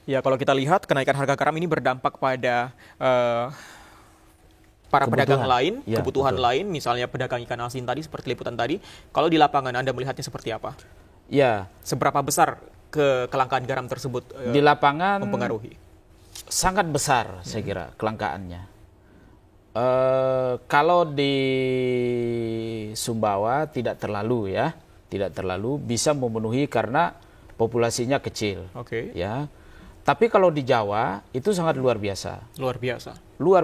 Ya, kalau kita lihat kenaikan harga garam ini berdampak pada para pedagang Kebutuhan. lain, Ya, kebutuhan betul. lain, misalnya pedagang ikan asin tadi seperti liputan tadi. Kalau di lapangan Anda melihatnya seperti apa? Ya, Seberapa besar kelangkaan garam tersebut di lapangan mempengaruhi? sangat besar saya kira kelangkaannya. Kalau di Sumbawa tidak terlalu ya, tidak terlalu bisa memenuhi karena populasinya kecil. Oke, Ya, tapi kalau di Jawa itu sangat luar biasa, luar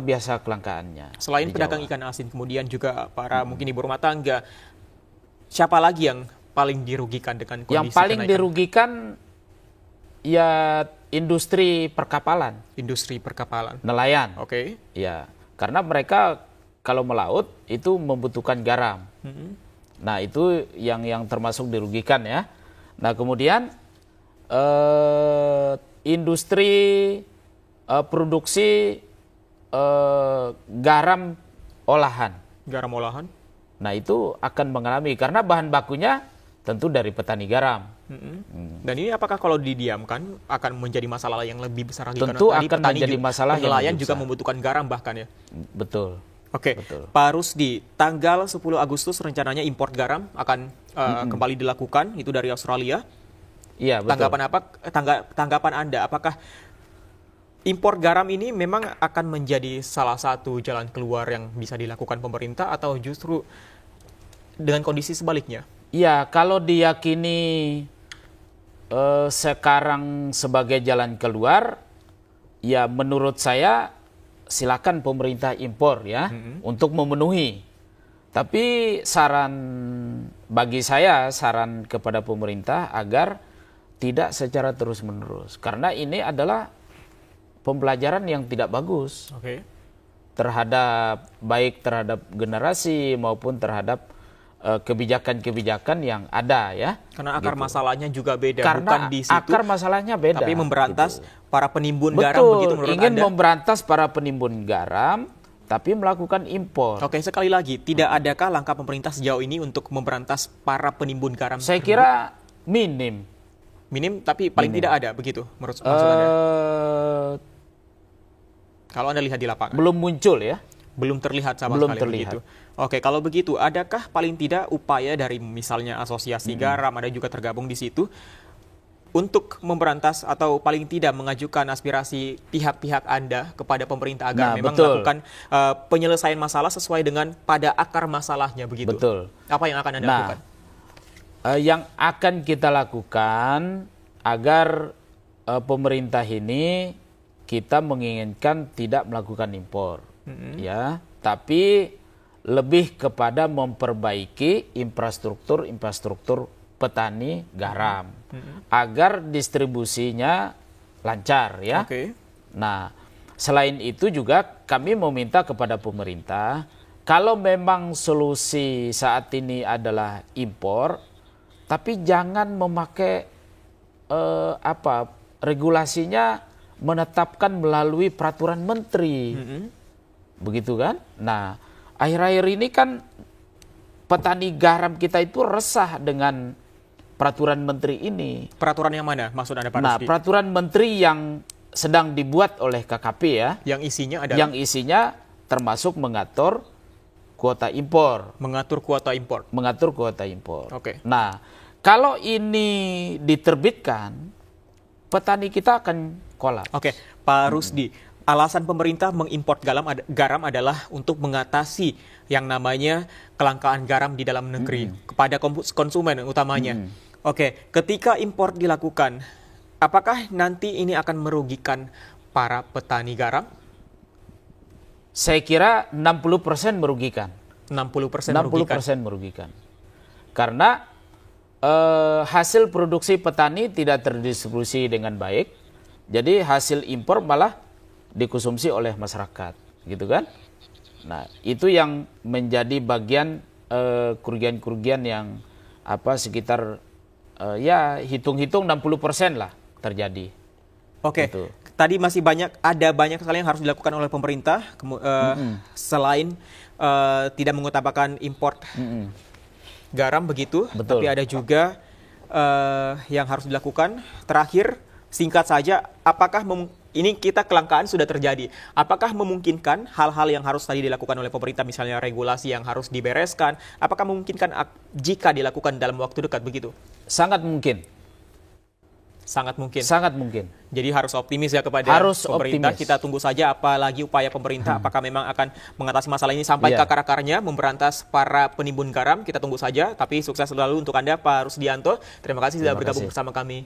biasa. kelangkaannya Selain di pedagang Jawa. ikan asin, kemudian juga para mungkin ibu rumah tangga, siapa lagi yang paling dirugikan dengan kondisi Yang paling kenaikan? dirugikan ya industri perkapalan, Industri perkapalan. nelayan. Oke. Ya, karena mereka kalau melaut itu membutuhkan garam. Nah, itu yang termasuk dirugikan ya. Nah, kemudian industri produksi garam olahan. Garam olahan. Nah, itu akan mengalami karena bahan bakunya tentu dari petani garam. Dan ini apakah kalau didiamkan akan menjadi masalah yang lebih besar lagi? Tentu Karena tadi akan petani menjadi masalah yang nelayan lebih juga besar. membutuhkan garam bahkan ya. Betul. Oke, Betul. Pak Rusdi, tanggal 10 Agustus rencananya impor garam akan kembali dilakukan, itu dari Australia. Iya, betul. Tanggapan Anda, apakah impor garam ini memang akan menjadi salah satu jalan keluar yang bisa dilakukan pemerintah atau justru dengan kondisi sebaliknya? Iya, kalau diyakini sekarang sebagai jalan keluar, ya menurut saya silakan pemerintah impor ya untuk memenuhi. Tapi bagi saya saran kepada pemerintah agar tidak secara terus-menerus, karena ini adalah pembelajaran yang tidak bagus Oke. baik terhadap generasi maupun terhadap kebijakan-kebijakan yang ada ya. Karena akar Gitu. masalahnya juga beda, Karena bukan di situ, akar masalahnya beda. tapi memberantas gitu. para penimbun garam Betul, begitu menurut ingin Anda? memberantas para penimbun garam, tapi melakukan impor. Oke, sekali lagi, tidak adakah langkah pemerintah sejauh ini untuk memberantas para penimbun garam? Saya kira minim. Minim, tapi paling Minim. tidak ada, begitu maksud Anda? Eh, Kalau Anda lihat di lapangan. belum muncul ya. Belum terlihat sama Belum sekali terlihat. begitu. Oke, kalau begitu, adakah paling tidak upaya dari misalnya asosiasi garam, ada juga tergabung di situ, untuk memberantas atau paling tidak mengajukan aspirasi pihak-pihak Anda kepada pemerintah agar Nah, memang betul. melakukan penyelesaian masalah sesuai dengan pada akar masalahnya begitu? Betul. Apa yang akan Anda Nah, lakukan? yang akan kita lakukan agar pemerintah ini kita menginginkan tidak melakukan impor, ya, tapi lebih kepada memperbaiki infrastruktur petani garam agar distribusinya lancar, ya. Oke. Nah, selain itu juga kami meminta kepada pemerintah, kalau memang solusi saat ini adalah impor, tapi jangan memakai regulasinya menetapkan melalui peraturan menteri, begitu kan? Nah, akhir-akhir ini kan petani garam kita itu resah dengan peraturan menteri ini. Peraturan yang mana maksud Anda, Pak Nah, Rusdi? peraturan menteri yang sedang dibuat oleh KKP ya, Yang isinya adalah yang isinya termasuk mengatur kuota impor. mengatur kuota impor. Mengatur kuota impor. Oke. Nah, kalau ini diterbitkan, petani kita akan kolaps. Oke, Pak Rusdi, alasan pemerintah mengimpor garam adalah untuk mengatasi yang namanya kelangkaan garam di dalam negeri kepada konsumen utamanya. Oke, ketika impor dilakukan, apakah nanti ini akan merugikan para petani garam? Saya kira 60% merugikan. 60% merugikan. 60% merugikan. Karena hasil produksi petani tidak terdistribusi dengan baik. Jadi hasil impor malah dikonsumsi oleh masyarakat, gitu kan? Nah, itu yang menjadi bagian kerugian-kerugian yang sekitar ya hitung-hitung 60% lah terjadi. Oke, Gitu. tadi masih ada banyak sekali yang harus dilakukan oleh pemerintah selain tidak mengutamakan impor garam begitu, Betul. tapi ada juga yang harus dilakukan. Terakhir, singkat saja, apakah ini kita kelangkaan sudah terjadi. Apakah memungkinkan hal-hal yang harus tadi dilakukan oleh pemerintah, misalnya regulasi yang harus dibereskan, apakah memungkinkan jika dilakukan dalam waktu dekat begitu? Sangat mungkin. Sangat mungkin. Sangat mungkin. Jadi harus optimis ya kepada pemerintah. Kita tunggu saja apalagi upaya pemerintah. Apakah memang akan mengatasi masalah ini sampai ke akar-akarnya, memberantas para penimbun garam. Kita tunggu saja. Tapi sukses selalu untuk Anda, Pak Rusdianto. Terima kasih sudah bergabung bersama kami.